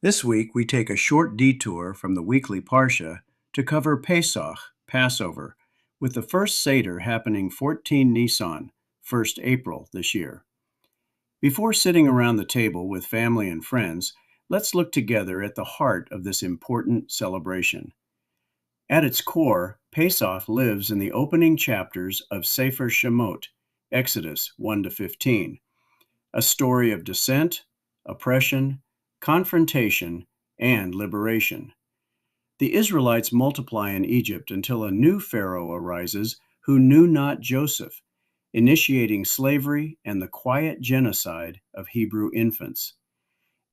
This week, we take a short detour from the weekly parsha to cover Pesach, Passover, with the first Seder happening 14 Nissan, 1st April this year. Before sitting around the table with family and friends, let's look together at the heart of this important celebration. At its core, Pesach lives in the opening chapters of Sefer Shemot, Exodus 1-15, a story of descent, oppression, confrontation, and liberation. The Israelites multiply in Egypt until a new Pharaoh arises who knew not Joseph, initiating slavery and the quiet genocide of Hebrew infants.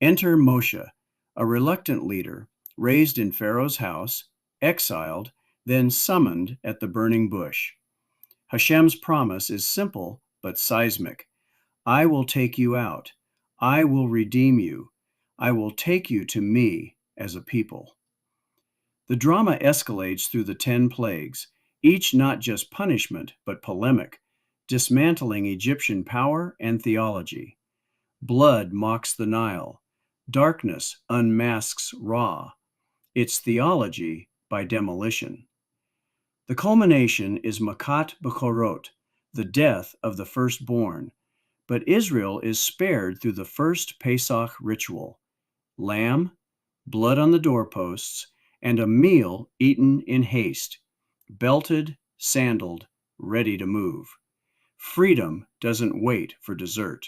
Enter Moshe, a reluctant leader, raised in Pharaoh's house, exiled, then summoned at the burning bush. Hashem's promise is simple but seismic. I will take you out. I will redeem you. I will take you to me as a people. The drama escalates through the 10 plagues, each not just punishment, but polemic, dismantling Egyptian power and theology. Blood mocks the Nile. Darkness unmasks Ra. Its theology by demolition. The culmination is Makat Bechorot, the death of the firstborn, but Israel is spared through the first Pesach ritual. Lamb, blood on the doorposts, and a meal eaten in haste, belted, sandaled, ready to move. Freedom doesn't wait for dessert.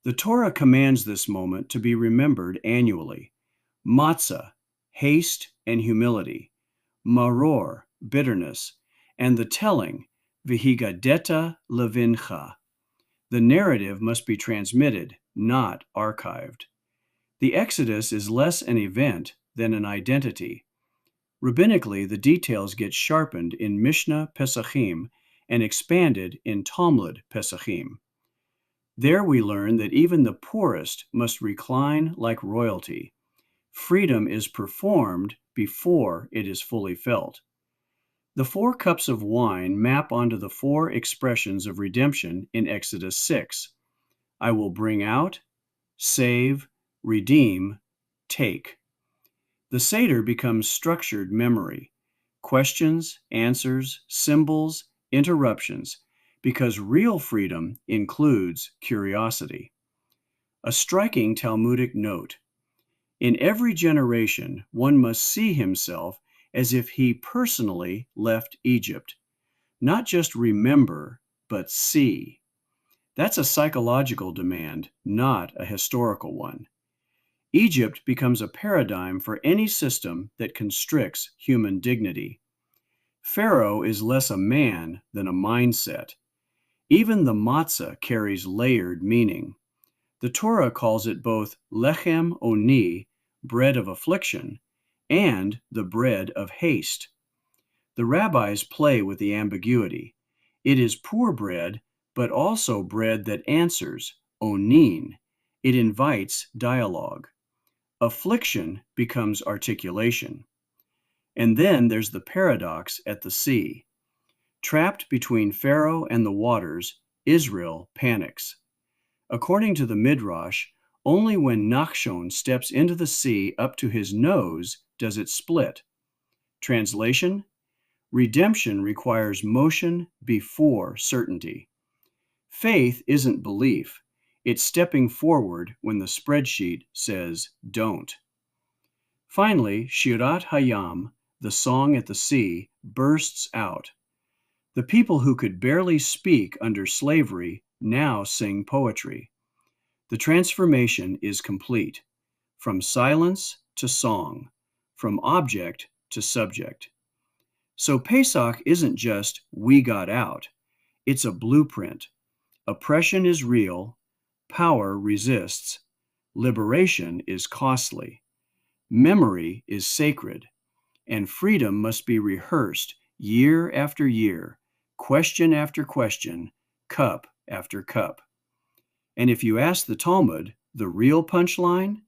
The Torah commands this moment to be remembered annually. Matzah, haste and humility. Maror, bitterness, and the telling, V'higadeta levincha. The narrative must be transmitted, not archived. The Exodus is less an event than an identity. Rabbinically, the details get sharpened in Mishnah Pesachim and expanded in Talmud Pesachim. There we learn that even the poorest must recline like royalty. Freedom is performed before it is fully felt. The 4 cups of wine map onto the 4 expressions of redemption in Exodus 6. I will bring out, save, redeem, take. The Seder becomes structured memory, questions, answers, symbols, interruptions, because real freedom includes curiosity. A striking Talmudic note. In every generation, one must see himself as if he personally left Egypt. Not just remember, but see. That's a psychological demand, not a historical one. Egypt becomes a paradigm for any system that constricts human dignity. Pharaoh is less a man than a mindset. Even the matzah carries layered meaning. The Torah calls it both lechem oni, bread of affliction, and the bread of haste. The rabbis play with the ambiguity. It is poor bread, but also bread that answers, onin. It invites dialogue. Affliction becomes articulation. And then there's the paradox at the sea. Trapped between Pharaoh and the waters, Israel panics. According to the Midrash, only when Nachshon steps into the sea up to his nose does it split. Translation: redemption requires motion before certainty. Faith isn't belief. It's stepping forward when the spreadsheet says don't. Finally, Shirat Hayam, the song at the sea, bursts out. The people who could barely speak under slavery now sing poetry. The transformation is complete, from silence to song, from object to subject. So Pesach isn't just we got out. It's a blueprint. Oppression is real. Power resists. Liberation is costly. Memory is sacred. And freedom must be rehearsed year after year, question after question, cup after cup. And if you ask the Talmud, the real punchline?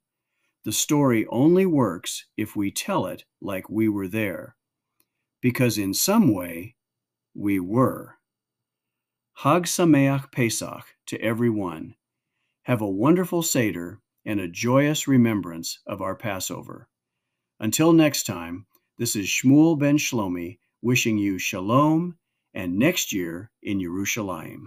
The story only works if we tell it like we were there. Because in some way, we were. Chag Sameach Pesach to everyone. Have a wonderful Seder and a joyous remembrance of our Passover. Until next time, this is Shmuel ben Shlomi wishing you shalom and next year in Yerushalayim.